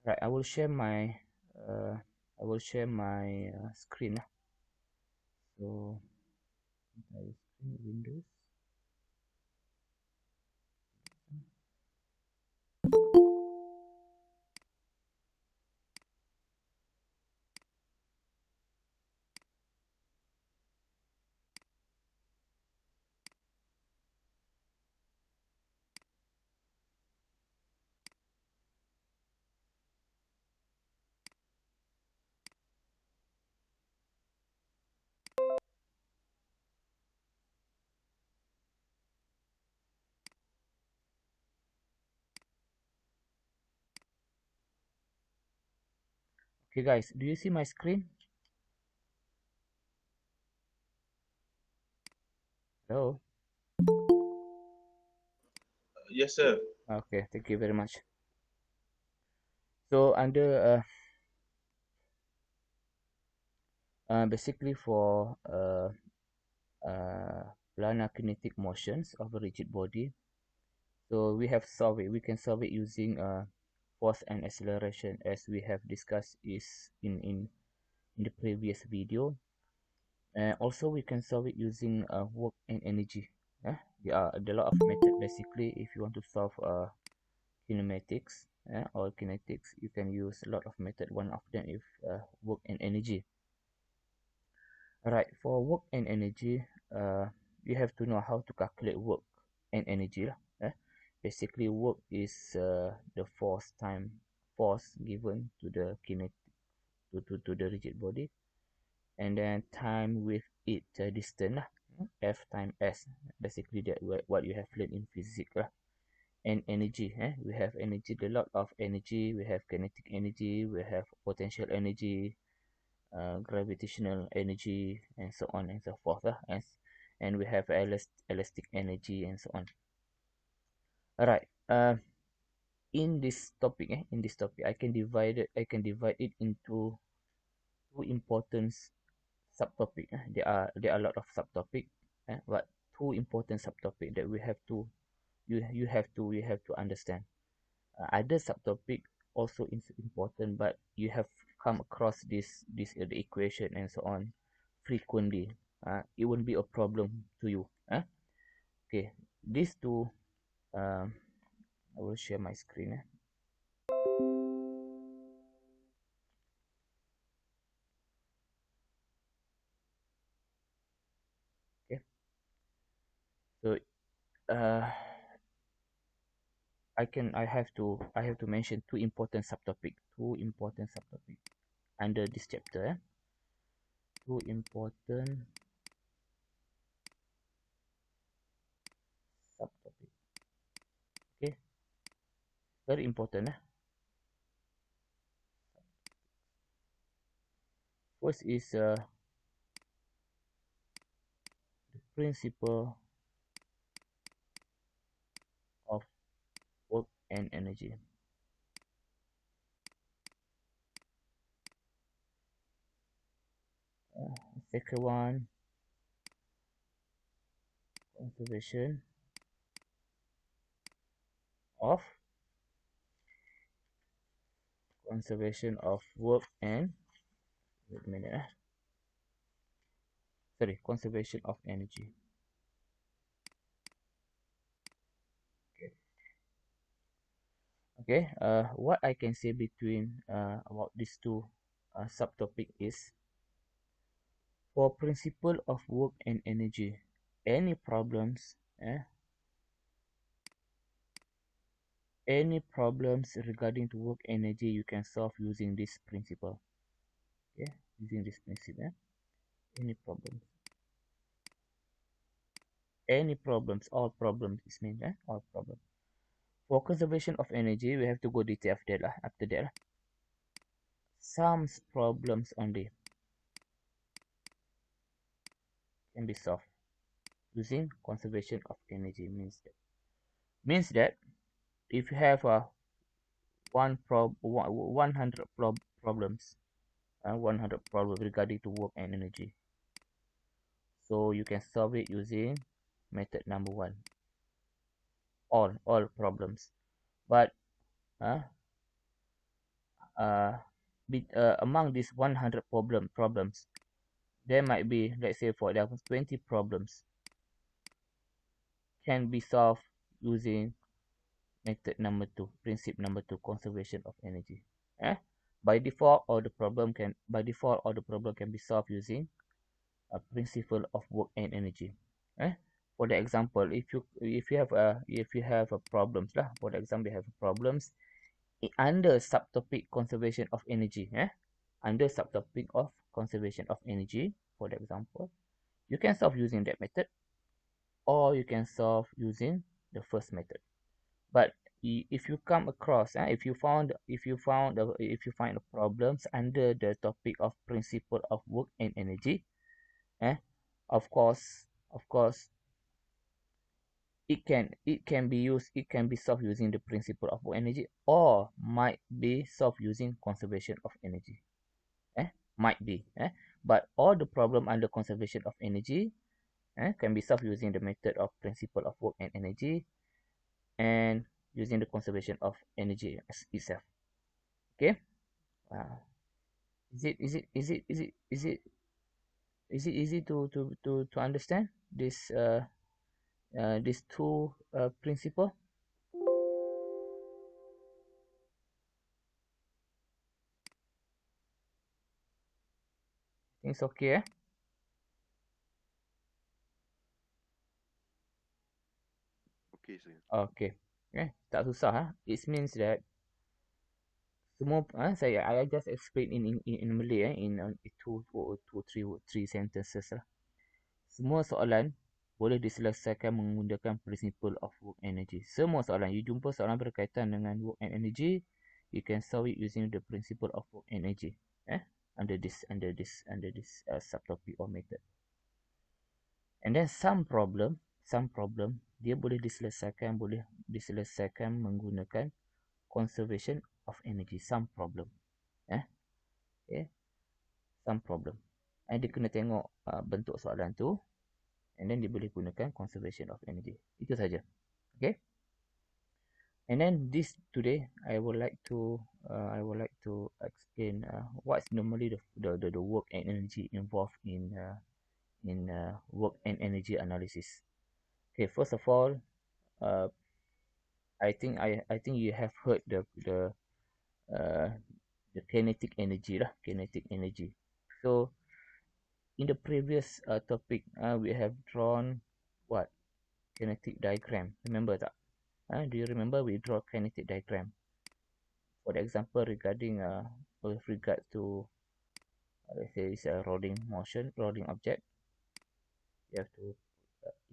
Right, I will share my screen. So entire screen Windows. Okay, guys, do you see my screen? Hello. Yes, sir. Okay, thank you very much. So under basically for planar kinetic motions of a rigid body, so we have solved it. We can solve it using force and acceleration, as we have discussed is in the previous video. Also, we can solve it using work and energy. There are a lot of method. Basically, if you want to solve kinematics or kinetics, you can use a lot of method. One of them is work and energy. Alright, for work and energy, you have to know how to calculate work and energy lah. Basically, work is the force given to the to the rigid body, and then time with it distance lah. F time S. Basically, that what you have learned in physics lah. And energy, we have energy, a lot of energy. We have kinetic energy, we have potential energy, gravitational energy, and so on and so forth and we have elastic energy and so on. All right. In this topic, I can divide it into two important subtopic. There are a lot of subtopic, but two important subtopic that we have to you have to understand. Other subtopic also is important, but you have come across the equation and so on frequently. It won't be a problem to you. Okay, these two. Um, I will share my screen. Okay, so uh, I have to mention two important subtopic under this chapter. Two important subtopic. Okay, very important. First is the principle of work and energy. Second one, conservation of work and wait a minute. Sorry, conservation of energy. Okay. Okay. What I can say between about these two subtopic is for principle of work and energy. Any problems, any problems regarding to work energy, you can solve using this principle. Okay, using this principle. Any problems, all problems is mean. All problems. For conservation of energy, we have to go detail after that. Some problems only can be solved using conservation of energy. Means that if you have a 100 problems, 100 problems regarding to work and energy, so you can solve it using method number one. All problems, but uh, among these 100 problems, there might be, let's say for example, 20 problems can be solved using method number two, principle number two, conservation of energy. Eh? By default all the problem can be solved using a principle of work and energy. Eh? For the example, if you have a problems lah, for the example, you have problems under subtopic conservation of energy. Under subtopic of conservation of energy, for the example, you can solve using that method, or you can solve using the first method. But if you come across, if you find the problems under the topic of principle of work and energy, eh, of course, it can be solved using the principle of work energy, or might be solved using conservation of energy. Might be. But all the problem under conservation of energy can be solved using the method of principle of work and energy, and using the conservation of energy itself. Okay. uh, is it easy to understand these two principle? It's okay. Okay, sir. Okay. Tak susah. It means that semua I just explain in Malay, three sentences lah. Semua soalan boleh diselesaikan menggunakan principle of work energy. Semua soalan, you jumpa soalan berkaitan dengan work and energy, you can solve it using the principle of work energy. Under this subtopic or method. And then some problem dia boleh diselesaikan menggunakan conservation of energy. Some problem. eh okay, some problem. Dia kena tengok bentuk soalan tu, and then dia boleh gunakan conservation of energy. Itu saja. Okay. And then this today I would like to explain what's normally the work and energy involved in work and energy analysis. Okay, first of all, uh, I think you have heard uh, the kinetic energy lah, kinetic energy. So in the previous topic, we have drawn what, kinetic diagram. Remember tak? Do you remember we draw kinetic diagram? For example, regarding with regard to let's say it's a rolling object. You have to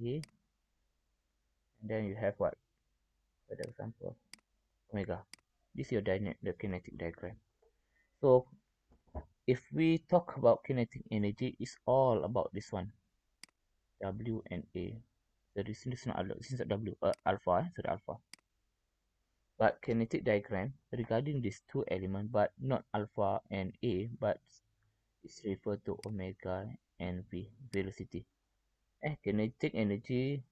E, and then you have what? For example, omega. This is your the kinetic diagram. So if we talk about kinetic energy, it's all about this one, W and A. So this is not W, alpha. So the alpha. But kinetic diagram regarding these two elements, but not alpha and A, but is referred to omega and V, velocity. Kinetic energy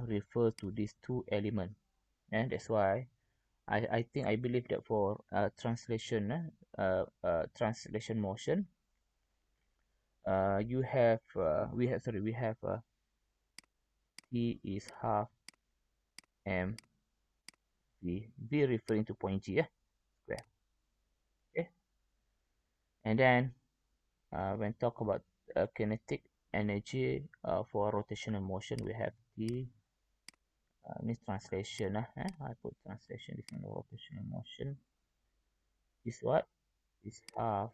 refers to these two elements, and that's why I believe that for translation motion, you have we have T is half m v referring to point G, square. Okay. And then when talk about kinetic energy for rotational motion, we have T. This translation I put translation, this one rotational motion is what is uh,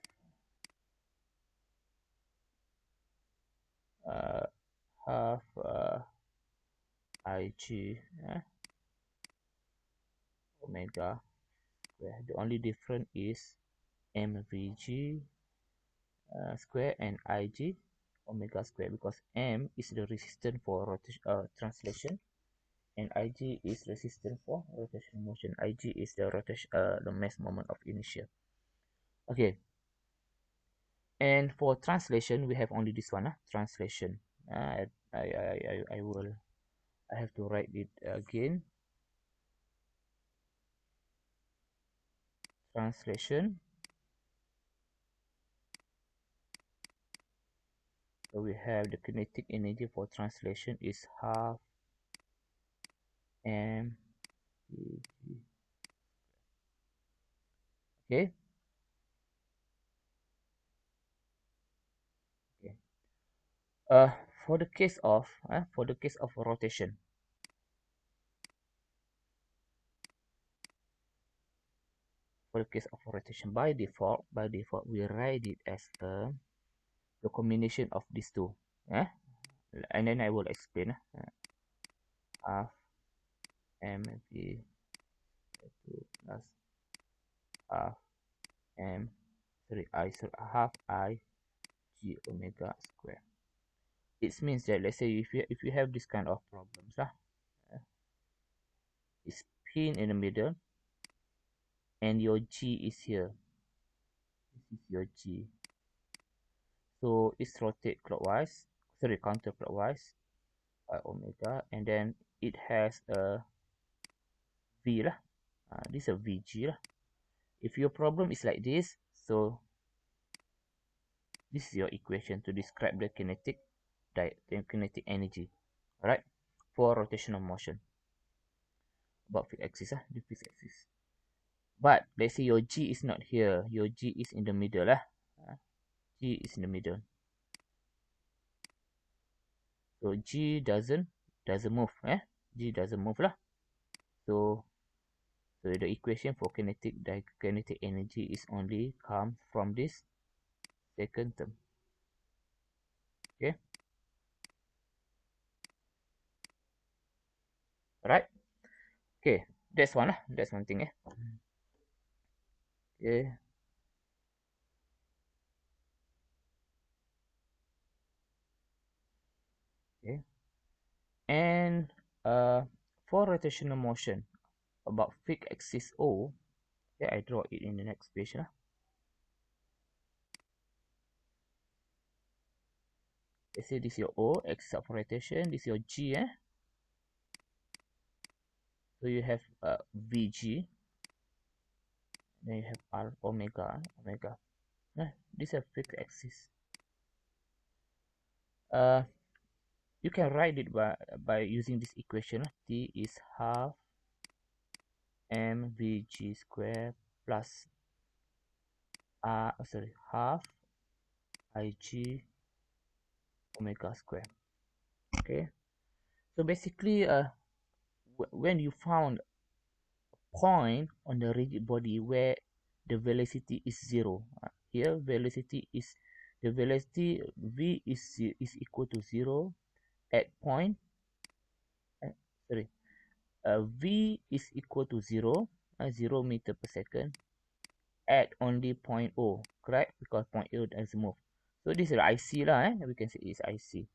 half ig omega square. The only difference is mvg square and ig omega square, because m is the resistance for translation, and ig is resistance for rotational motion. Ig is the mass moment of inertia. Okay. And for translation, we have only this one, translation. I have to write it again. translation. So we have the kinetic energy for translation is half m v g. Okay. Okay. Uh, for the case of rotation, by default we write it as the combination of these two. Eh? And then I will explain. Half mv 2 plus half m half I g omega square. It means that, let's say, if you have this kind of problems uh, it's pin in the middle and your g is here. This is your g. So it's rotate counterclockwise by omega, and then it has a v lah. This is a vg lah. If your problem is like this, so this is your equation to describe the kinetic energy, alright, for rotational motion about fixed axis, the fixed axis. But let's say your g is not here, your g is in the middle lah. G is in the middle, so g doesn't move, G doesn't move lah. So the equation for kinetic energy is only come from this second term. Okay, right? Okay, that's one lah. That's one thing. Okay. Okay. And for rotational motion about fixed axis O, okay, I draw it in the next page lah. Let's say this is your O, axis of rotation. This is your G, So you have VG, then you have R omega. This is a fixed axis. You can write it by using this equation. T is half mvg square plus half ig omega square. Okay, so basically when you found a point on the rigid body where the velocity is zero, here velocity is the velocity v is equal to zero at point uh, sorry v is equal to 0 meter per second at only point O, correct? Because point O doesn't move. So this is IC lah, we can say it's IC.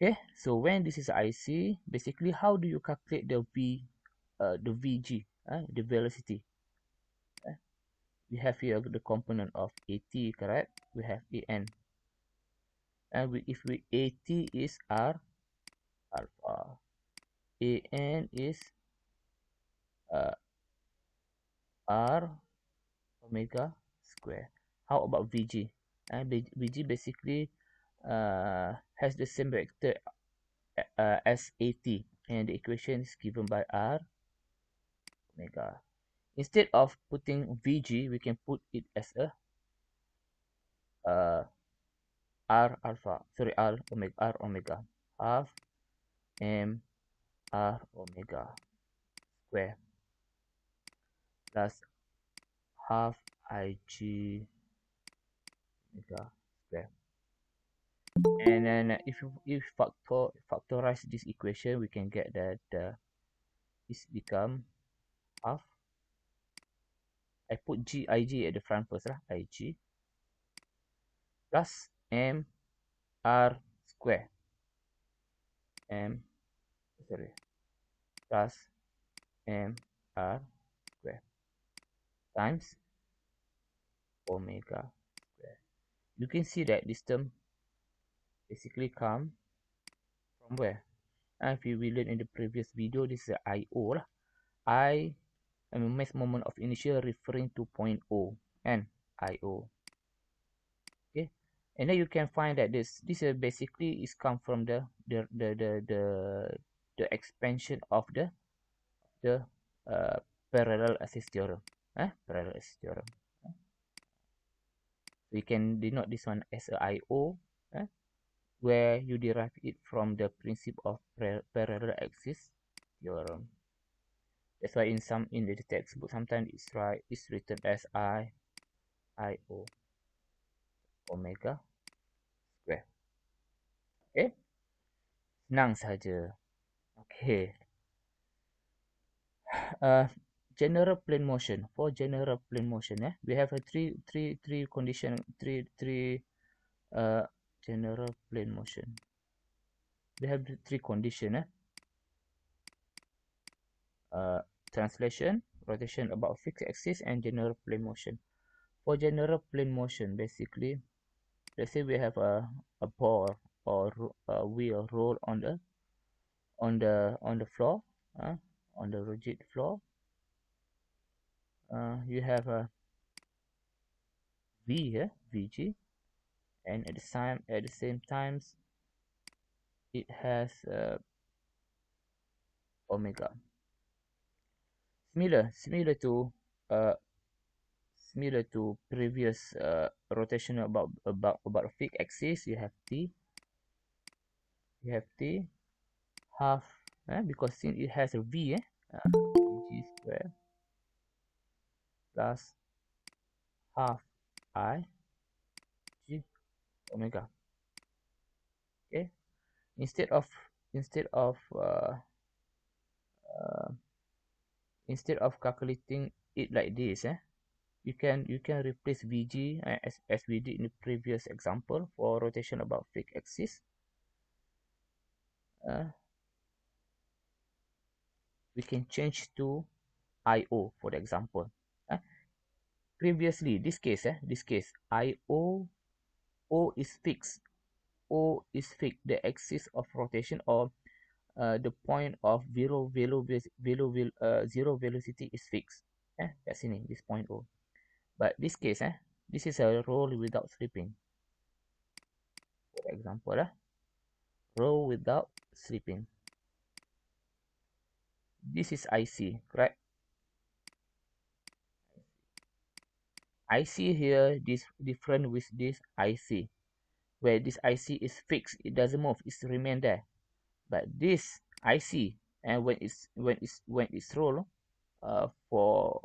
Okay, so when this is IC, basically how do you calculate the VG, the velocity? We have here the component of AT, correct? We have AN. And if we AT is R alpha, AN is uh, R omega square. How about VG? VG basically has the same vector as AT, and the equation is given by R omega. Instead of putting VG, we can put it as a uh, R omega, half m R omega square plus half Ig omega square. And then if factorize this equation, we can get that this become half. I put Ig at the front first lah, Ig plus m R square, m plus m R square times omega square. You can see that this term basically come from where? If we learned in the previous video, this is IO lah. I mass moment of inertia referring to point O and IO. Okay, and then you can find that this basically is come from the expansion of the parallel axis theorem. Parallel axis theorem. We can denote this one as a IO, where you derive it from the principle of parallel axis theorem. That's why in the textbook sometimes it's written as IO omega square. Okay, senang saja. Okay, uh, general plane motion. For general plane motion, we have a three condition, three general plane motion. We have the three condition, uh, translation, rotation about fixed axis, and general plane motion. For general plane motion, basically, let's say we have a ball or a wheel roll on the floor, on the rigid floor. You have a V here, Vg, and at the same times it has omega. Similar to uh, similar to previous rotational about a fixed axis. You have t half, because since it has a v, g square plus half I g omega. Okay, instead of instead of uh, uh, instead of calculating it like this, you can replace Vg, as we did in the previous example for rotation about fixed axis. Uh, we can change to IO for the example. Uh, Previously, this case, O is fixed. O is fixed. The axis of rotation, or the point of zero velocity is fixed. Kat sini, this point O. But this case, this is a roll without slipping. For example, roll without slipping. This is IC, correct? IC here, this different with this IC, where this IC is fixed, it doesn't move, it's remain there. But this IC, and when it's roll, for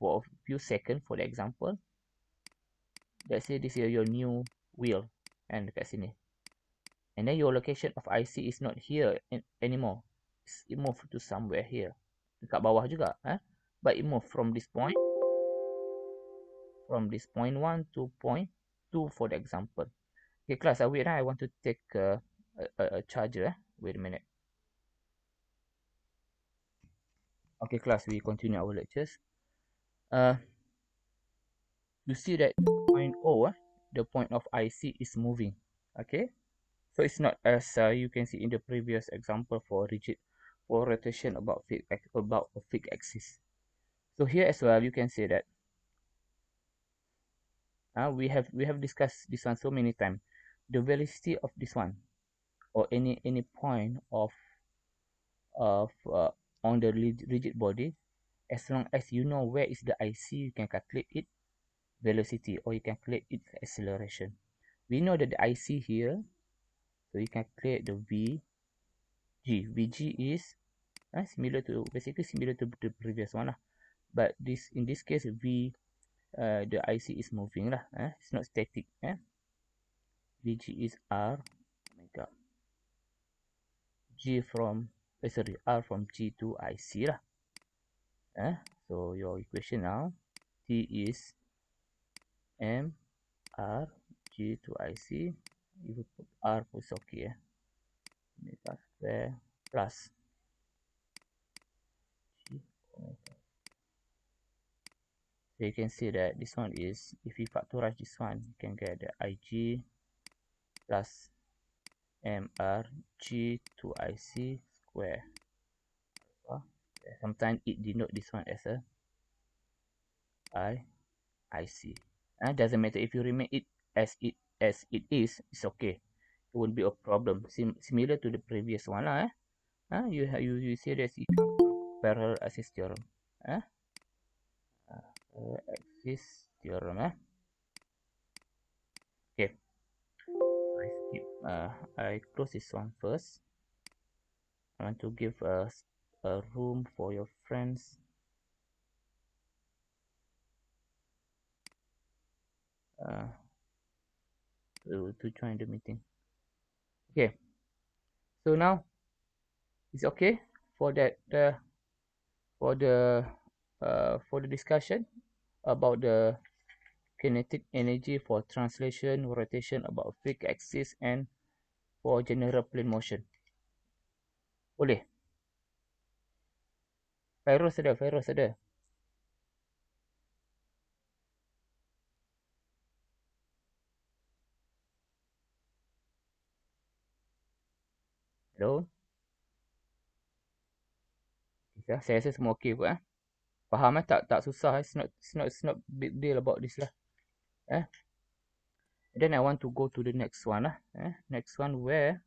a few seconds, for the example, let's say this is your new wheel, and dekat sini, and then your location of IC is not here anymore. It moved to somewhere here, dekat bawah juga, but it moved from this point, point 1 to point 2, for the example. Okay, class, wait, I want to take a charger. Wait a minute. Okay, class, we continue our lectures. Uh, you see that point O, the point of IC is moving. Okay, so it's not as you can see in the previous example for rotation about a fixed axis. So here as well, you can say that we have discussed this one so many times. The velocity of this one, or any point of on the rigid body, as long as you know where is the IC, you can calculate its velocity, or you can calculate its acceleration. We know that the IC here, so you can calculate the Vg is basically similar to the previous one, but in this case, the IC is moving lah. It's not static. Vg is R omega R from G to IC lah. So your equation now, T is M R G to IC. If you put R, it's okay. Omega square plus G omega. So you can see that this one is, if you factorize this one, you can get the IG plus MRG to IC square. Sometimes it denote this one as a I I see. Doesn't matter if you remain it as it is. It's okay. It won't be a problem. Similar to the previous one lah. You say that it comes from parallel axis theorem. Eh? Axis theorem. Okay. I skip. I close this one first. I want to give a room for your friends uh, to join the meeting. Okay. So now it's okay for that for the discussion about the kinetic energy for translation, rotation about fixed axis, and for general plane motion. Boleh? Fairuz ada. Hello? Saya rasa semua okey kot. Faham tak susah. It's not big deal about this lah. Eh? Then I want to go to the next one lah. Next one where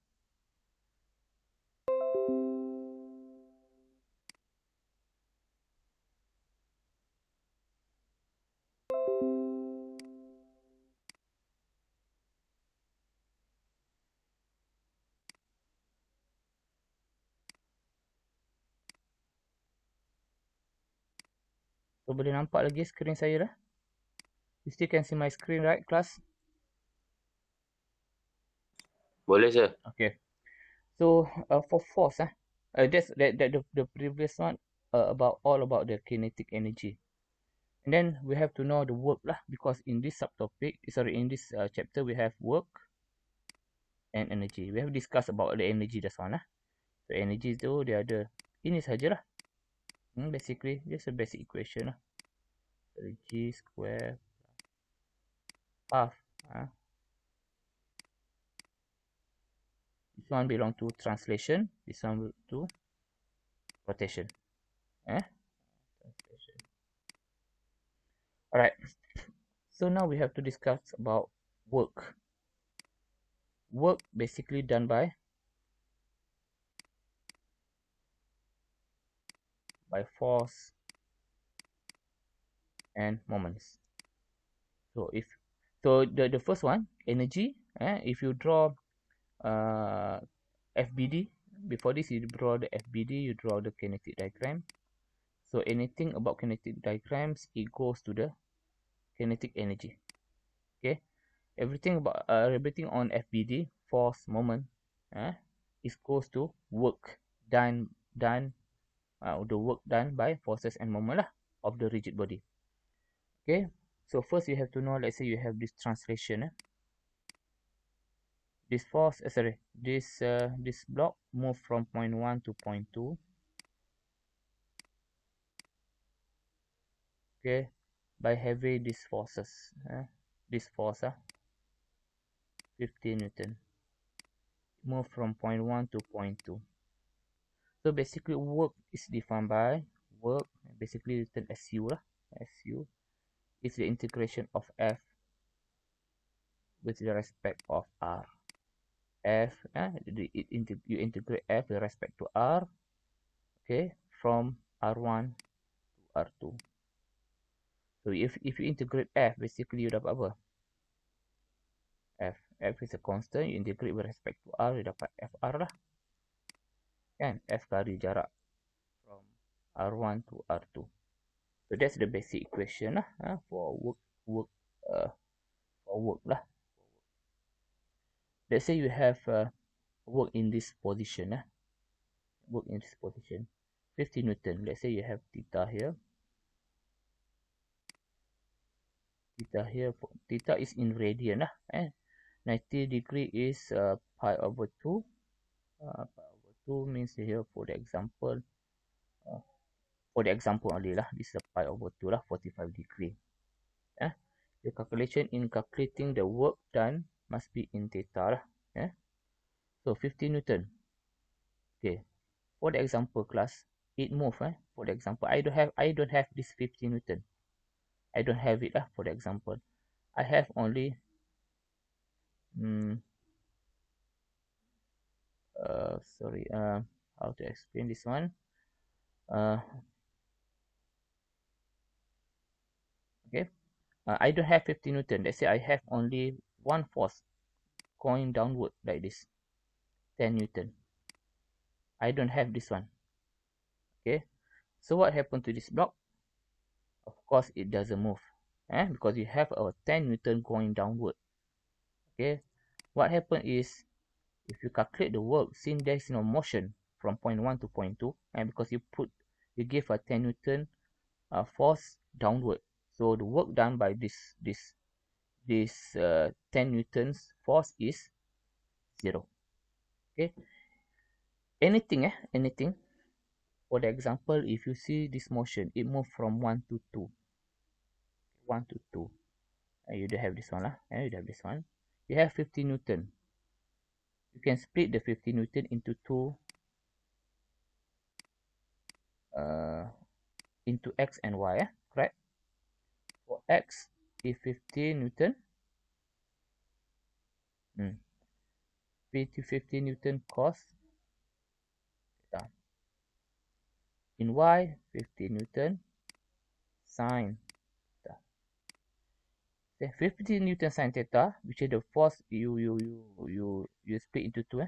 so boleh nampak lagi screen saya dah. You still can see my screen right class? Boleh, sir. Okay. So for force that's the previous one about all about the kinetic energy. And then we have to know the work lah, because in this subtopic, in this chapter we have work and energy. We have discussed about the energy just one lah. So energy tu dia ada ini sajalah. Basically just a basic equation lah. G square path. This one belong to translation. This one to rotation. Translation. Alright. So now we have to discuss about work. Work basically done by force and moments. So the first one, energy, if you draw FBD, before this you draw the FBD, you draw the kinetic diagram. So anything about kinetic diagrams, it goes to the kinetic energy. Okay, everything on FBD, force, moment, is goes to work done the work done by forces and moment lah of the rigid body. Okay, so first you have to know, let's say you have this translation. This force, this block move from point 1 to point 2. Okay, by having these forces. This force 50 Newton. Move from point 1 to point 2. So basically work is defined by work, basically written as U lah. Su is the integration of F with the respect of R. F, you integrate F with respect to R, okay, from R1 to R2. So if you integrate F, basically you dapat apa? F is a constant, you integrate with respect to R, you dapat FR lah. Kan? F kali jarak from R1 to R2. So that's the basic equation lah for work lah. Let's say you have work in this position. Work in this position. 50 Newton. Let's say you have theta here. Theta is in radian lah. 90 degree is pi over 2. Pi over 2 means here for the example only lah. This is a pi over 2 lah, 45 degree. The calculation in calculating the work done must be in theta lah. So 50 Newton. Okay. For the example class, it move. For the example, I don't have this 50 Newton. I don't have it for the example. I have only mm, sorry, how to explain this one. uh okay, I don't have 50 Newton. Let's say I have only one force going downward like this, 10 Newton. I don't have this one. Okay, so what happened to this block? Of course it doesn't move, because you have a 10 Newton going downward. Okay, what happened is, if you calculate the work, since there is no motion from point 1 to point 2, and because you give a 10 Newton force downward, so the work done by this 10 Newtons force is 0. Okay, anything. For the example, if you see this motion, it moved from 1 to 2, 1 to 2. You don't have this one lah, you don't have this one. You have 50 Newton. You can split the 50 Newton into two, uh, into x and y, correct? For x is 50 Newton, 50 Newton cos theta. In y, 50 Newton sin theta. Okay, 50 Newton sin theta, which is the force you split into two.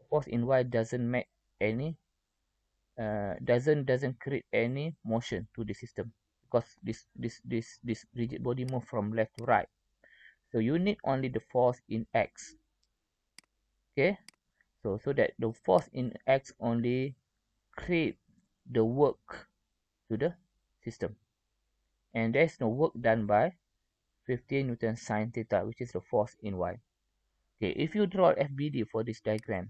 Force in y doesn't make any doesn't create any motion to the system, because this rigid body move from left to right. So you need only the force in x. Okay, so that the force in x only create the work to the system, and there's no work done by 50 Newton sin theta, which is the force in y. Okay, if you draw FBD for this diagram,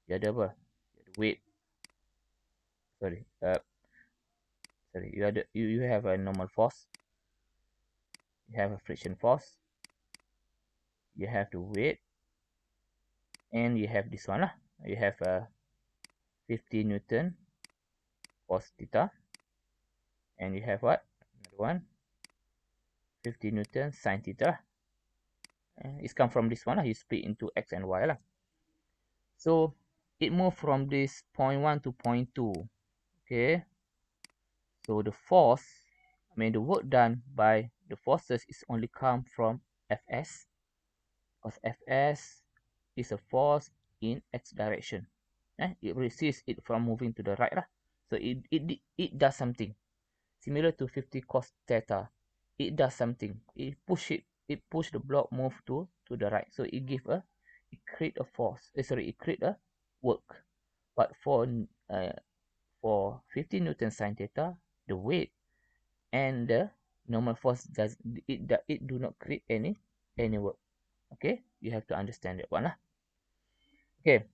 you ada apa? You ada weight. Sorry, you have a normal force, you have a friction force, you have the weight, and you have this one lah. You have a 50 Newton cos theta, and you have what? Another one, 50 Newton sin theta. It's come from this one lah. You split into x and y lah. So it moved from this point 1 to point 2. Okay, so the force, the work done by the forces is only come from Fs, because Fs is a force in x direction. It resists it from moving to the right lah. So it does something similar to 50 cos theta. It does something. It push the block move to the right. So it create a force. It create a work. But for 50 Newton sin theta, the weight and the normal force it do not create any work. Okay, you have to understand that one lah. Okay,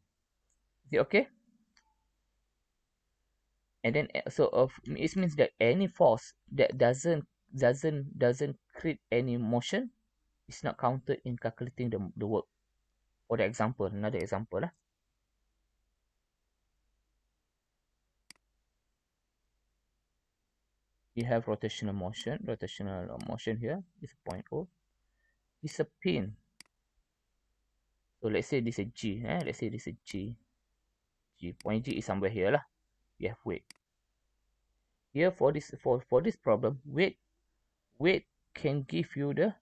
is it okay? And then so it means that any force that doesn't create any motion is not counted in calculating the work. For the example, another example lah. You have rotational motion here is point O. It's a pin. So let's say this is G. Let's say this is G. Point G is somewhere here lah. You have weight. Here for this problem, weight can give you the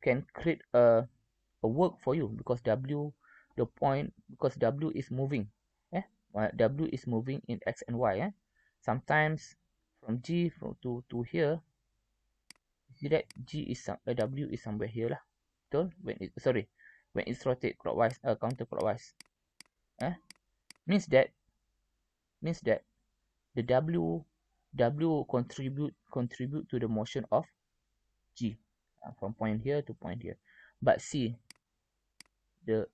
can create a work for you, because W is moving. W is moving in x and y. Sometimes from G to here, you see that W is somewhere here lah. Betul? When it's rotate clockwise, counterclockwise, means that the W contribute to the motion of G, from point here to point here. But see the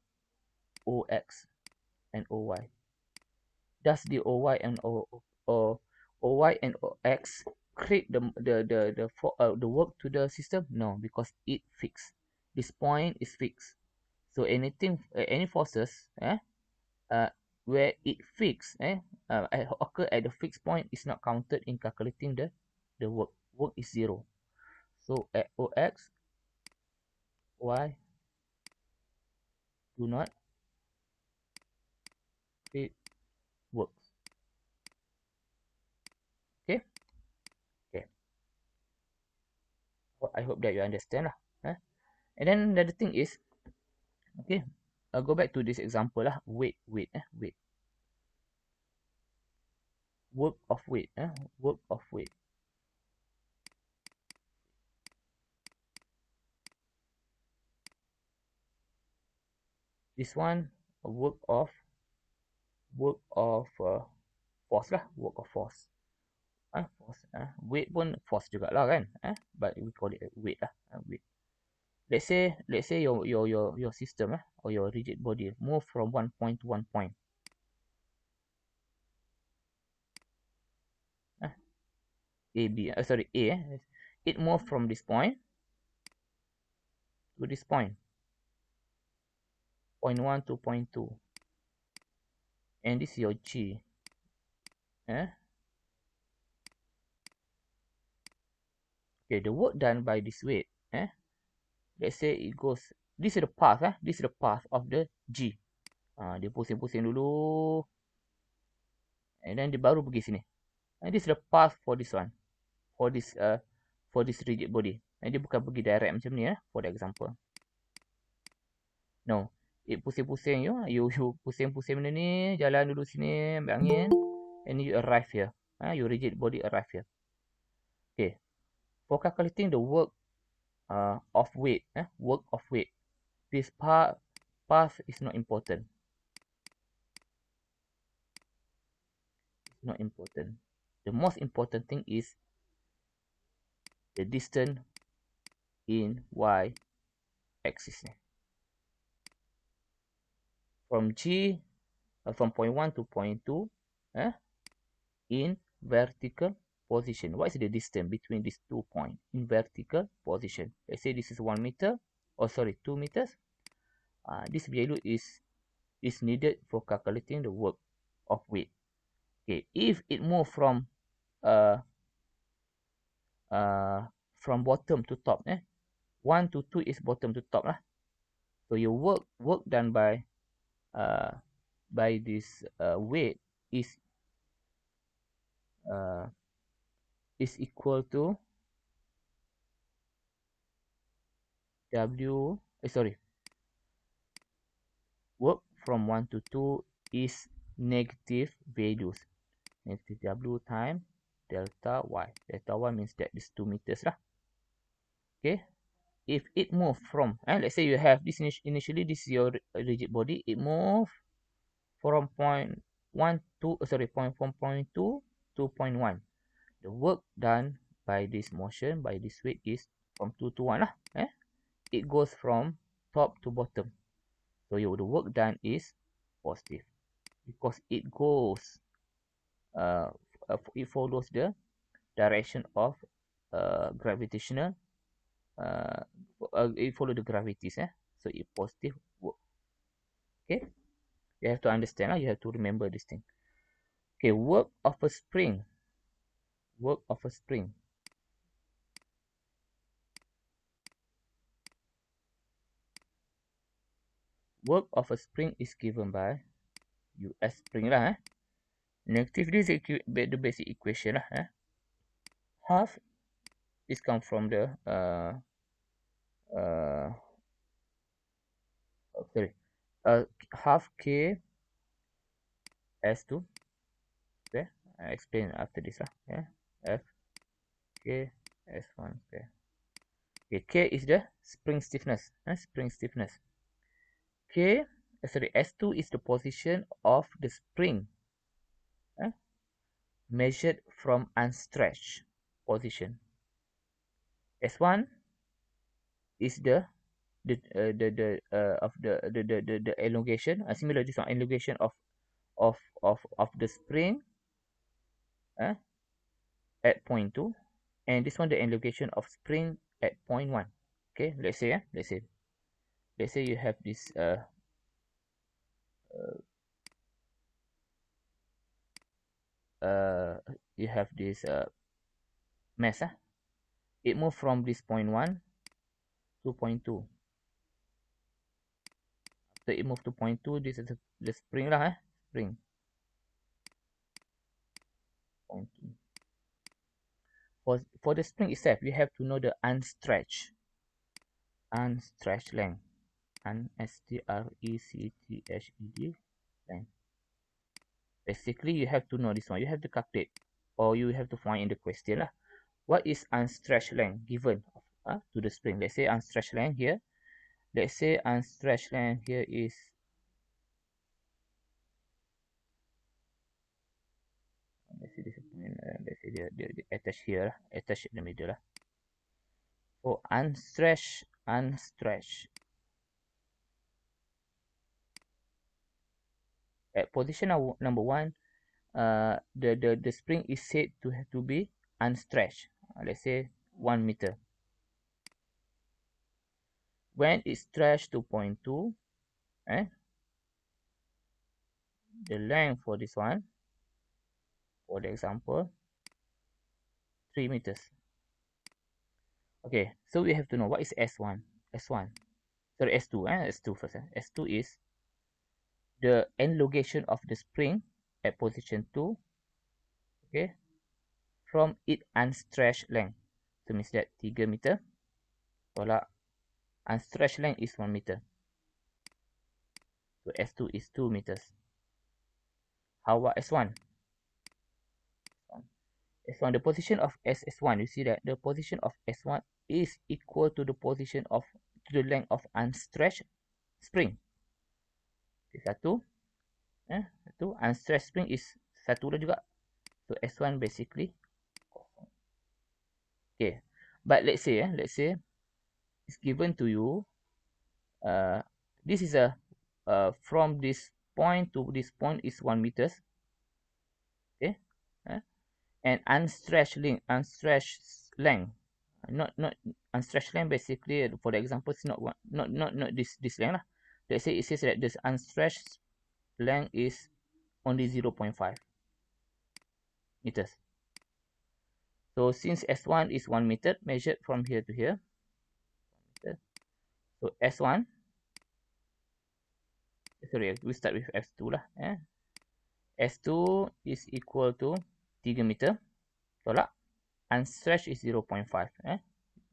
OX and OY. Does the OY and OY and OX create the work to the system? No, because it fixed. This point is fixed. So any forces, where it fixed, occur at the fixed point is not counted in calculating the work. Work is 0. So at OX, Y do not create works. Okay? Okay. Well, I hope that you understand lah. And then the other thing is, okay, I'll go back to this example lah. Weight. Work of weight. Work of weight. This one, a work of force lah. Work of force. Force. Weight pun force jugalah kan. But we call it weight lah. Weight. Let's say your system or your rigid body move from one point to one point. A B. Sorry, A. It moved from this point to this point. Point 1 to point 2. And this is your G. Okay, the work done by this weight. Let's say it goes. This is the path. This is the path of the G. Dia pusing-pusing dulu. And then dia baru pergi sini. And this is the path for this one. For this rigid body. And dia bukan pergi direct macam ni for the example. No. It pusing-pusing you pusing-pusing benda ni, jalan dulu sini, ambil angin, and you arrive here. Your rigid body arrive here. Okay. For calculating the work of weight, this path is not important. It's not important. The most important thing is the distance in y axis. From G, from point 1 to point 2, in vertical position. What is the distance between these 2 points in vertical position? Let's say this is 1 meter, 2 meters. This value is needed for calculating the work of weight. Okay, if it move from bottom to top, 1 to 2 is bottom to top lah. So your work done by this weight is equal to work from 1 to 2 is negative values. Negative W times delta Y. Delta Y means that this 2 meters lah. Okay. If it move from, let's say you have this initially, this is your rigid body. It move from point 1 to, from point 2 to point 1. The work done by this motion, by this weight is from 2 to 1 lah. It goes from top to bottom. So the work done is positive because it goes, it follows the direction of gravitational, it follow the gravities. So it positive work. Okay, you have to understand. You have to remember this thing. Okay, work of a spring. Work of a spring. Work of a spring is given by US spring lah. Negative, this is the basic equation lah. Half is come from the half K S2. Okay, I explain after this lah. F K S1 square. Okay, K is the spring stiffness. Spring stiffness. S2 is the position of the spring measured from unstretched position. S1 is the elongation, similar to this one, elongation of the spring at point 2, and this one the elongation of spring at point 1. Okay, let's say you have this you have this mass. It moved from this point 1 to point 2. After it moved to point 2, this is the spring lah. Spring. Point 2. For the spring itself, you have to know the unstretched length. Unstretched length. Basically, you have to know this one. You have to calculate, or you have to find in the question lah. What is unstretched length given to the spring? Let's say unstretched length here. Let's say unstretched length here is, let's see this point. Let's say the attached here, attached in the middle lah. For unstretched. At position number 1, the spring is said to have to be unstretched. Let's say 1 meter. When it's stretched to point 2, the length for this one, for the example, 3 meters. Okay, so we have to know what is S1. Sorry, S2. S2 first. S2 is the elongation of the spring at position 2, okay, from its unstretched length. So means that 3 meter tolak unstretched length is 1 meter. So S2 is 2 meters. How about S1? S1, the position of S1, you see that the position of S1 is equal to the position of the length of unstretched spring. Okay, satu. Satu. Unstretched spring is satu juga. So S1 basically. Okay. But let's say it's given to you. This is from this point to this point is 1 meters. Okay. And unstretched length, not unstretched length. Basically, for the example, it's not this length lah. Let's say it says that this unstretched length is only 0.5 meters. So since S1 is 1 meter measured from here to here, so S1, sorry, we start with S2 lah. S2 is equal to 3 meter tolak unstretched is 0.5.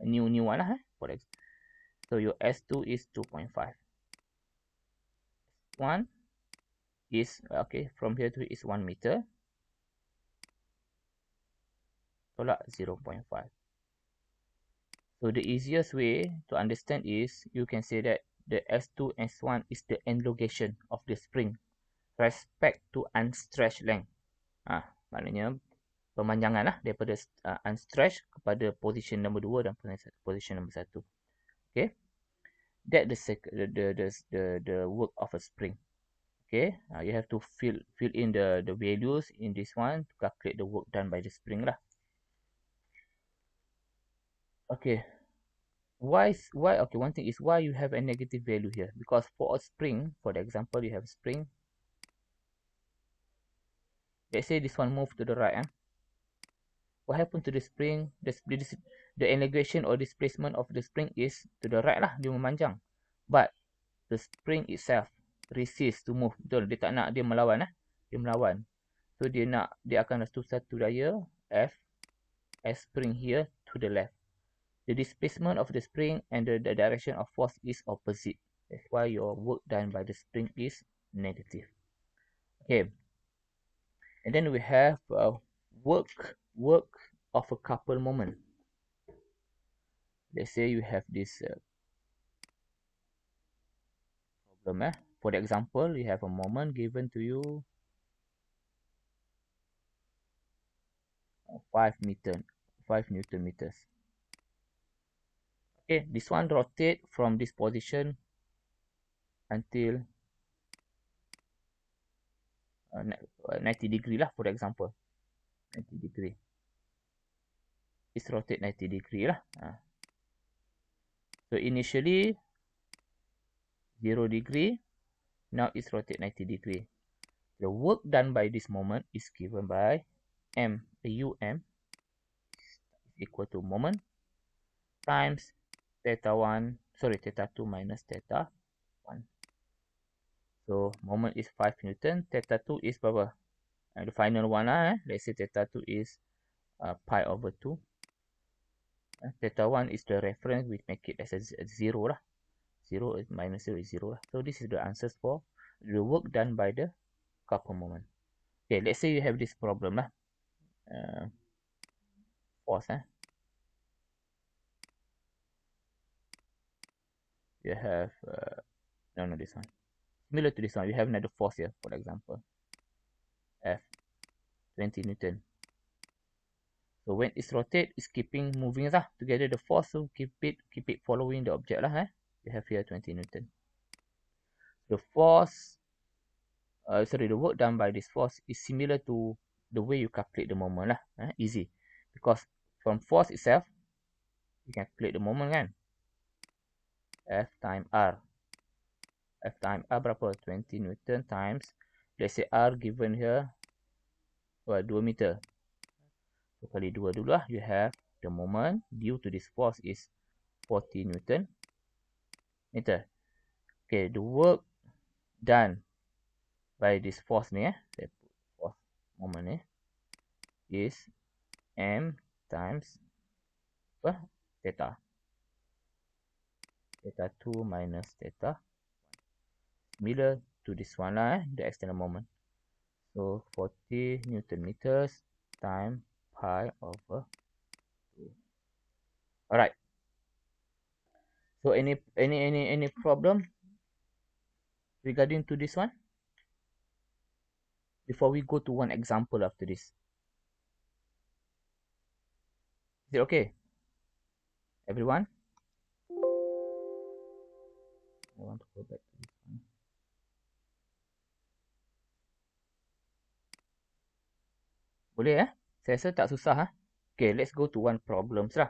New one lah. So your S2 is 2.5. 1 is, okay, from here to is 1 meter tolak 0.5. So the easiest way to understand is you can say that the S2 S1 is the elongation of the spring respect to unstretched length. Maknanya pemanjangan lah daripada unstretched kepada position nombor 2 dan position nombor 1. Okay, that the work of a spring. Okay, you have to fill in the values in this one to calculate the work done by the spring lah. Okay, why okay, one thing is why you have a negative value here, because for a spring, for the example, you have a spring. Let's say this one move to the right. What happened to the spring? The elongation or displacement of the spring is to the right lah, dia memanjang. But the spring itself resist to move. Betul, dia tak nak, dia melawan. Dia melawan. So dia akan satu daya F as spring here to the left. The displacement of the spring and the direction of force is opposite. That's why your work done by the spring is negative. Okay. And then we have work of a couple moment. Let's say you have this problem. For the example, you have a moment given to you 5 Newton meters. Okay, this one rotate from this position until 90 degree lah, for example. 90 degree. It's rotate 90 degree lah. So initially 0 degree, now it's rotate 90 degree. The work done by this moment is given by um is equal to moment times theta 1, sorry, theta 2 minus theta 1. So moment is 5 Newton, theta 2 is berapa? The final one lah, let's say theta 2 is pi over 2. Theta 1 is the reference, we make it as a 0 lah. 0 is minus 0 is 0 lah. So this is the answers for the work done by the couple moment. Okay, let's say you have this problem lah. Force, you have, no, this one. Similar to this one, you have another force here, for example. F, 20 Newton. So when it's rotate, it's keeping moving lah. Together the force, so keep it following the object lah. You have here 20 Newton. The force, the work done by this force is similar to the way you calculate the moment lah. Easy. Because from force itself, you can calculate the moment kan. F time R. F time R berapa? 20 Newton times, let's say R given here, 2 meter. So kali 2 dulu lah, you have the moment due to this force is 40 Newton meter. Okay, the work done by this force ni, saya put force moment ni, is M times apa? Theta. Theta 2 minus theta. Similar to this one lah, the external moment. So 40 Newton meters times pi over 2. Alright. So any problem regarding to this one? Before we go to one example after this. Is it okay? Everyone? I want to go back to this one. Boleh Saya rasa tak susah Okay, let's go to one problems lah.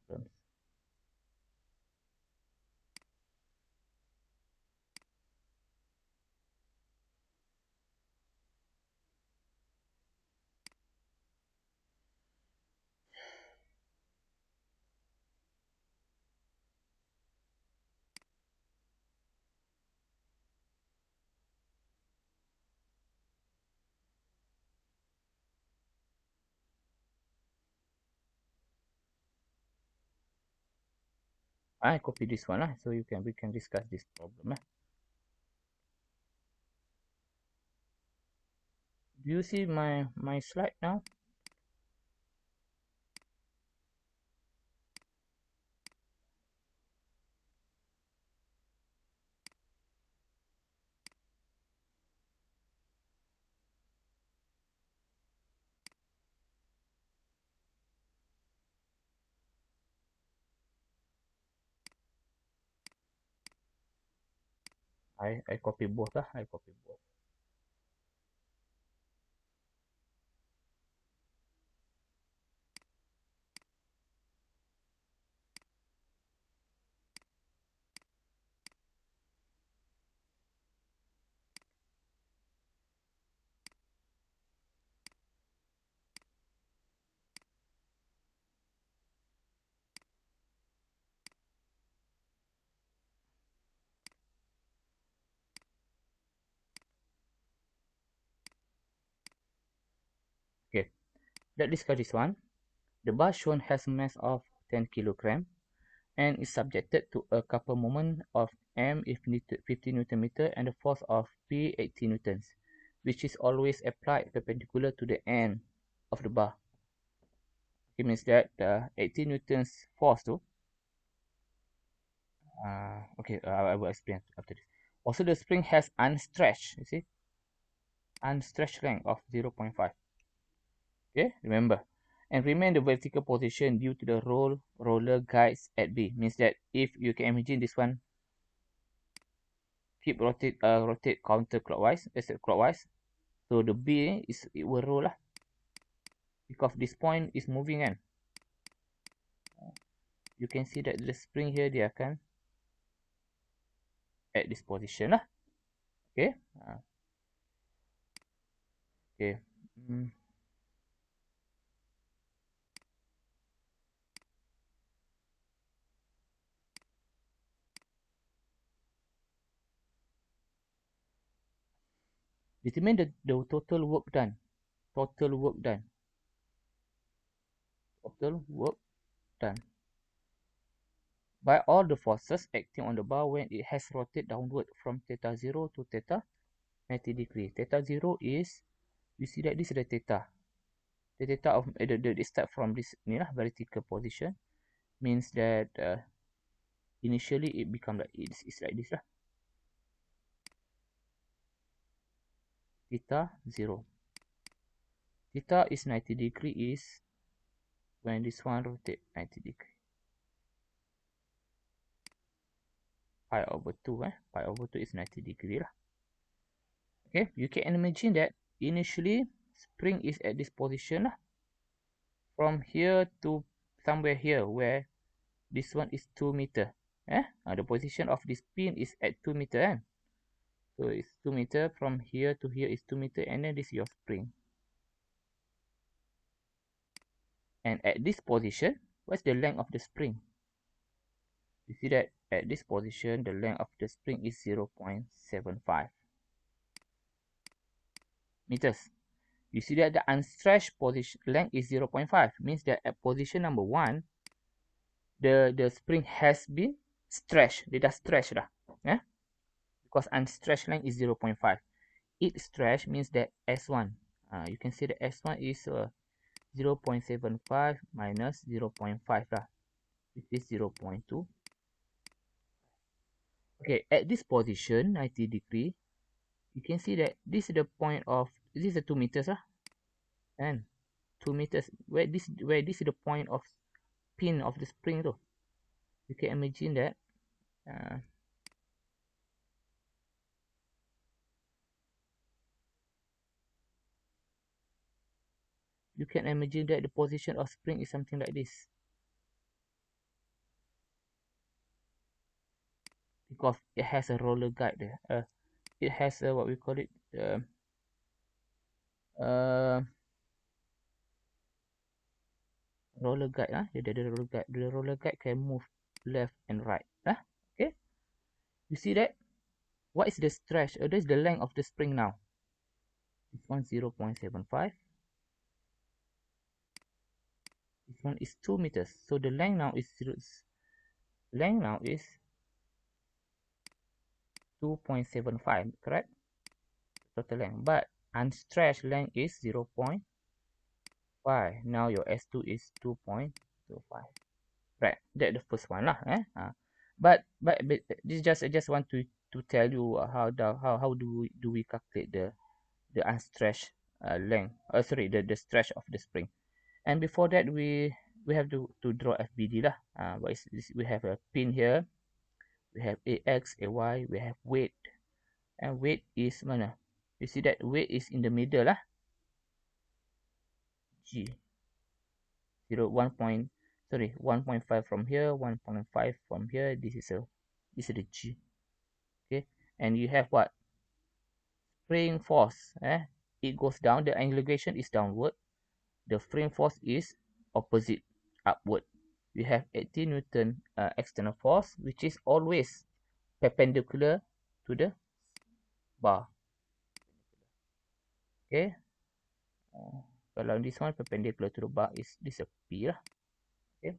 Problems. I copy this one lah, so we can discuss this problem Do you see my slide now? I copy both lah. I copy both. Okay, let's discuss this one. The bar shown has a mass of 10 kilogram and is subjected to a couple moment of M if 50 Newton meter and a force of P 80 newtons, which is always applied perpendicular to the end of the bar. It means that the 80 newtons force to I will explain after this. Also, the spring has unstretched, you see, unstretched length of 0.5. Okay, remember, and remain the vertical position due to the roller guides at B. Means that if you can imagine this one, keep rotate counterclockwise, clockwise. So the B it will roll lah, because this point is moving kan. You can see that the spring here dia akan at this position lah. Okay. Okay. Determine the total work done. Total work done. Total work done by all the forces acting on the bar when it has rotated downward from theta 0 to theta 90 degree. Theta 0 is, you see that this is the theta. The theta of the start from this vertical position means that initially it become like it's like this lah. Theta 0. Theta is 90 degree is when this one rotate 90 degree. Pi over 2 pi over 2 is 90 degree lah. Okay, you can imagine that initially spring is at this position lah. From here to somewhere here where this one is 2 meter. The position of this pin is at 2 meter. So it's 2 meter. From here to here is 2 meter, and then this is your spring. And at this position, what's the length of the spring? You see that at this position, the length of the spring is 0.75 meters. You see that the unstretched position length is 0.5, means that at position number 1, the spring has been stretched. Dia dah stretch dah. Because unstretched length is 0.5. It stretched means that S1. You can see that S1 is 0.75 minus 0.5 lah, which is 0.2. Okay, at this position, 90 degree, you can see that this is the point of, this is 2 meters lah. And 2 meters, where this is the point of pin of the spring tu. You can imagine that the position of spring is something like this. Because it has a roller guide there. It has what we call it, roller guide. The roller guide can move left and right. Okay. You see that? What is the stretch? That is the length of the spring now. This one 0.75. This one is 2 meters. So the length now is 2.75, correct? Total length. But unstretched length is 0.5. Now your S2 is 2.25. Right. That's the first one lah. But this just I just want to tell you how do we calculate the unstretched length. The stretch of the spring. And before that, we have to draw FBD lah. What is this? We have a pin here. We have AX, AY. We have weight, and weight is mana? You see that weight is in the middle lah. G 1.5 from here, 1.5 from here. This is the G. Okay, and you have what? Spring force. It goes down. The elongation is downward. The spring force is opposite, upward. We have 18 Newton external force, which is always perpendicular to the bar. Okay. Kalau this one perpendicular to the bar is this a P lah. Okay.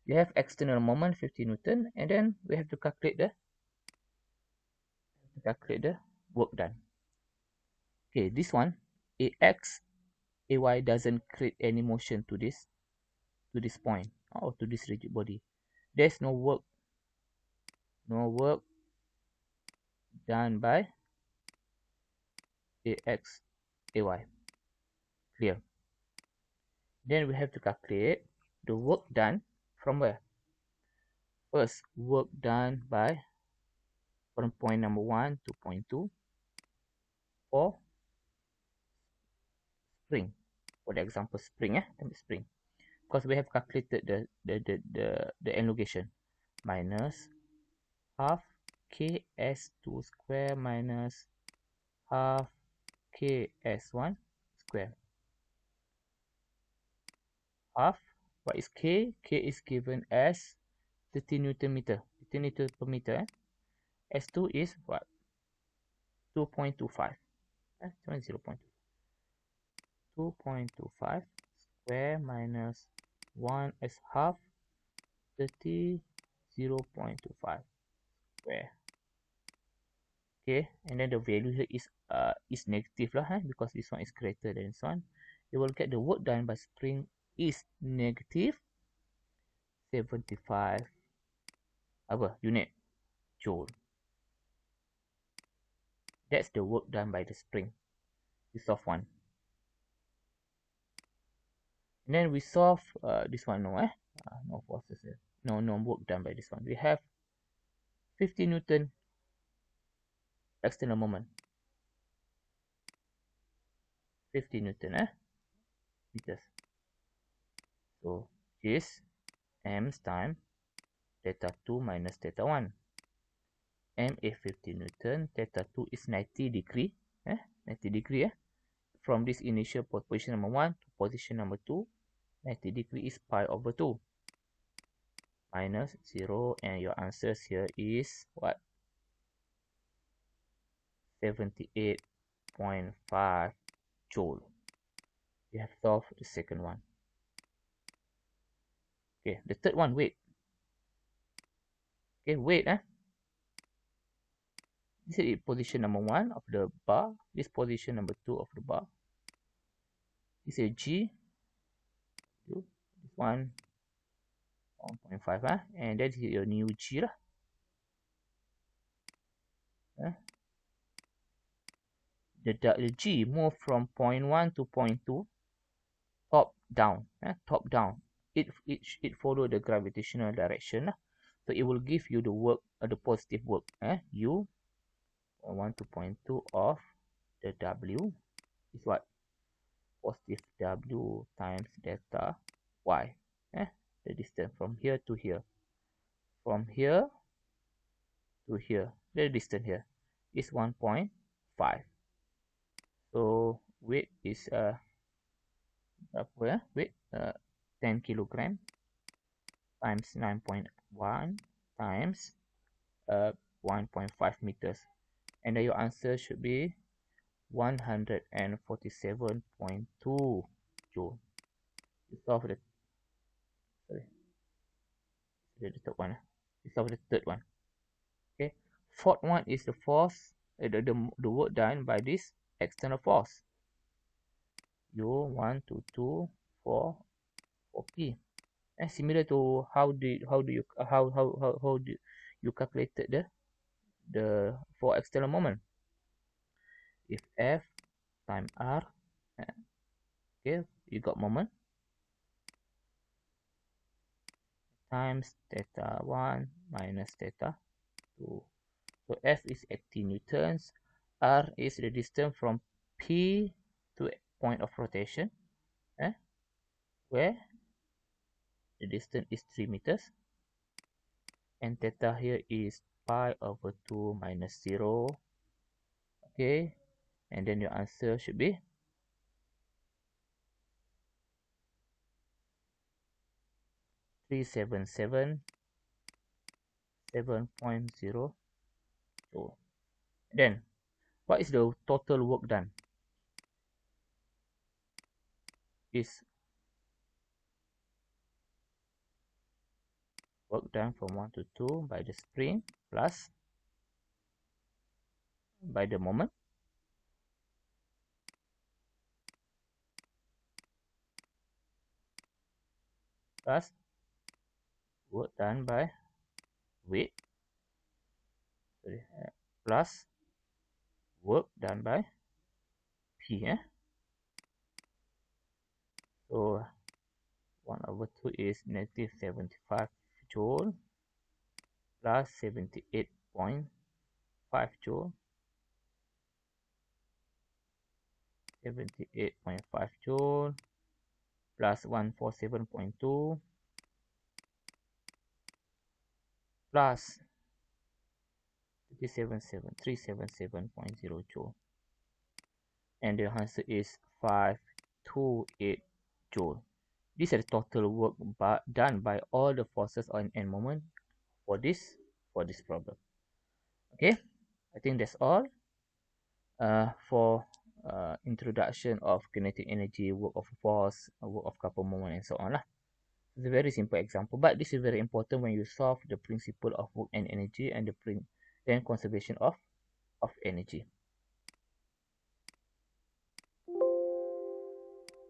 You have external moment 50 Newton, and then we have to calculate the work done. Okay, this one AX, AY doesn't create any motion to this point or to this rigid body. There's no work done by AX, AY. Clear. Then we have to calculate the work done from where? First, work done by from point number 1 to point 2 for spring. For the example, spring, spring. Because we have calculated the elongation. Minus half ks2 square minus half ks1 square. Half, what is k? K is given as 30 Newton meter. 30 Newton per meter. S2 is what? 2.25. 2.25 square minus 1 is half 30 0.25 square. Okay, and then the value here is negative lah, because this one is greater than this one. You will get the work done by spring is negative 75 unit joule. That's the work done by the spring. We solve one. And then we solve this one. No forces here. No work done by this one. We have 50 Newton external moment. 50 Newton meters. So is m times theta 2 minus theta 1. M is 50 Newton. Theta 2 is 90 degree. 90 degree. From this initial position number 1 to position number 2, 90 degree is pi over 2. Minus 0, and your answers here is what? 78.5 joule. You have solved the second one. Okay, the third one, weight. Okay, weight. This is position number 1 of the bar. This position number 2 of the bar. This is G. This one 1.5 and that is your new G lah. The G move from point 1 to point 2 top down. Top down. It follow the gravitational direction lah. So it will give you the work, the positive work. U 1 to point 2 of the W is what? Positive W times delta Y. The distance from here to here. From here to here. The distance here is 1.5. So weight is weight 10 kilogram times 9.1 times 1.5 meters, and then your answer should be 147.2 joule. You solve the third one. You solve the third one. Okay. Fourth one is the force, the work done by this external force. U 1 to 2 4 P. Similar to how do you calculated the for external moment. If F times R, okay, you got moment times theta 1 minus theta 2. So F is 80 newtons. R is the distance from P to point of rotation, where the distance is 3 meters. And theta here is pi over 2 minus 0. Okay, and then your answer should be 377.7 joule. Then, what is the total work done? Is work done from 1 to 2 by the spring plus by the moment plus work done by weight plus work done by P. So 1 over 2 is negative 75 joule plus 78.5 joule. 78.5 joule plus 147.2 plus 377.0 joule, and the answer is 528 joule. This is the total work done by all the forces on and moment for this problem. Okay, I think that's all for introduction of kinetic energy, work of force, work of couple moment, and so on lah. It's a very simple example, but this is very important when you solve the principle of work and energy and then conservation of energy.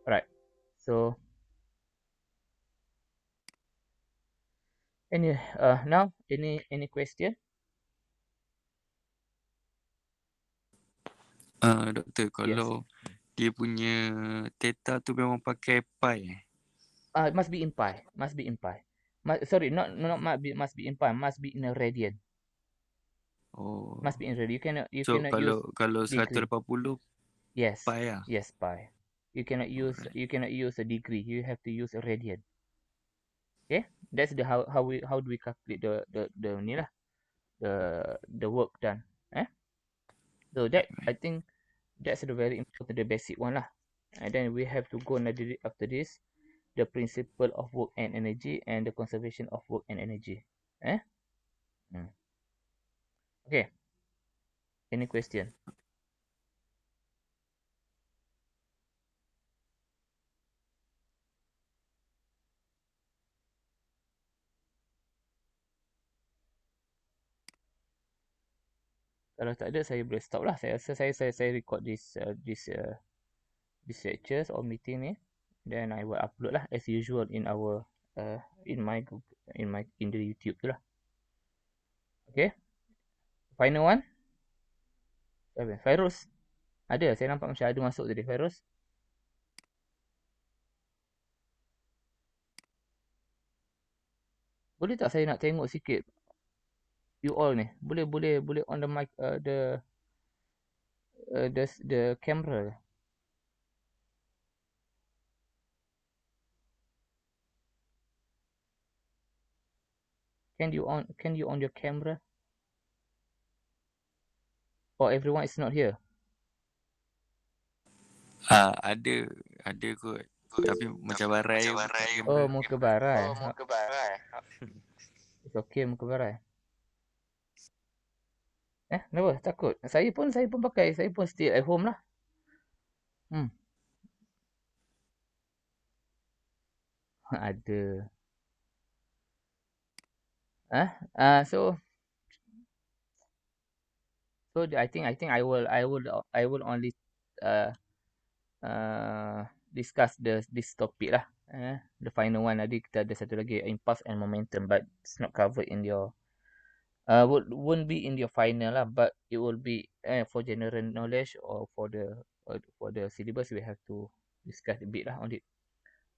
Right. So now any question? Doktor, Yes. kalau dia punya theta tu memang pakai pi Must be in pi. Must be in pi. Sorry, not must be in pi. Must be in a radian. Oh. Must be in radian. You So cannot use kalau degree. 180 Yes. pi lah. Yes, pi. You cannot use a degree. You have to use a radian. Okay, that's the how do we calculate the ni lah, the work done. So that I think that's the very important, the basic one lah. And then we have to go another after this, the principle of work and energy and the conservation of work and energy. Hmm. Okay, any question? Kalau tak ada, saya boleh stop lah. Saya rasa saya record this lectures or meeting ni, then I will upload lah as usual in our in my in the YouTube tu lah. Okay, final one. Fairuz ada, saya nampak macam ada masuk tadi. Fairuz, boleh tak saya nak tengok sikit you all ni? Boleh on the mic, the camera. Can you on your camera? Or everyone is not here? Ada kot. Tapi macam barai buka kamera. Oh, muka barai. It's okay muka barai. Kenapa? Takut? Saya pun pakai. Saya pun stay at home lah. Ada. So I think I will only discuss this topic lah. The final one tadi kita ada satu lagi, impulse and momentum, but it's not covered in your won't be in your final lah, but it will be for general knowledge or for the syllabus we have to discuss a bit lah on it,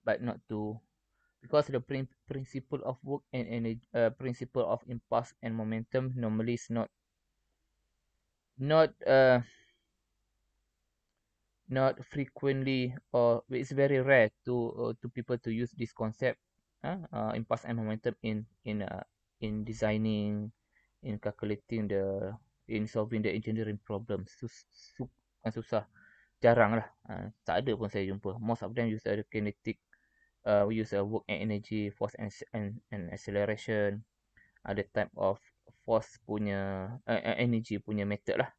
but not to, because the principle of work and energy, principle of impulse and momentum normally is not not frequently, or it's very rare to people to use this concept, impulse and momentum in designing, in calculating in solving the engineering problems. Susah, jarang lah. Tak ada pun saya jumpa. Most of them use the kinetic, we use a work and energy, force and acceleration, ada type of force punya energy punya method lah.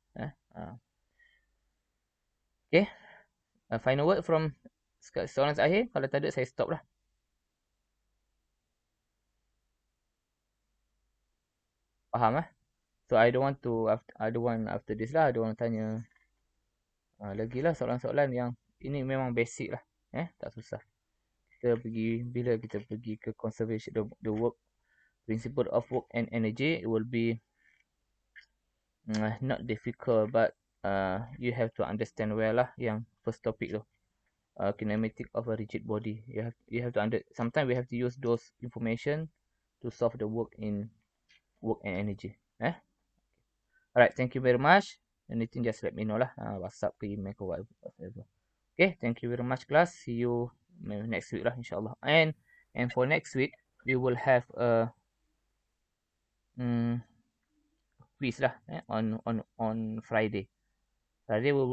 Okay, final word from seorang Zahir. Kalau tak ada, saya stop lah. Faham lah. So I don't want after this lah, I don't want tanya lagi lah soalan-soalan yang ini memang basic lah. Tak susah. Bila kita pergi ke conservation, the work, principle of work and energy, it will be not difficult, but you have to understand well lah yang first topic tu. Kinematic of a rigid body. You have to sometimes we have to use those information to solve the work in work and energy. Alright, thank you very much. Anything just let me know lah. WhatsApp ke email ke whatever. Okay, thank you very much class. See you next week lah insyaAllah. And for next week, we will have a quiz lah on Friday.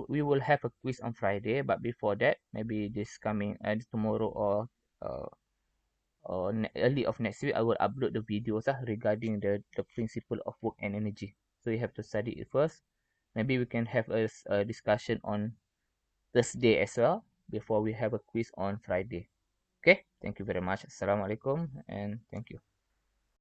We will have a quiz on Friday, but before that, maybe this coming tomorrow or early of next week, I will upload the videos regarding the principle of work and energy. So you have to study it first. Maybe we can have a discussion on Thursday as well before we have a quiz on Friday. Okay, thank you very much. Assalamualaikum and thank you.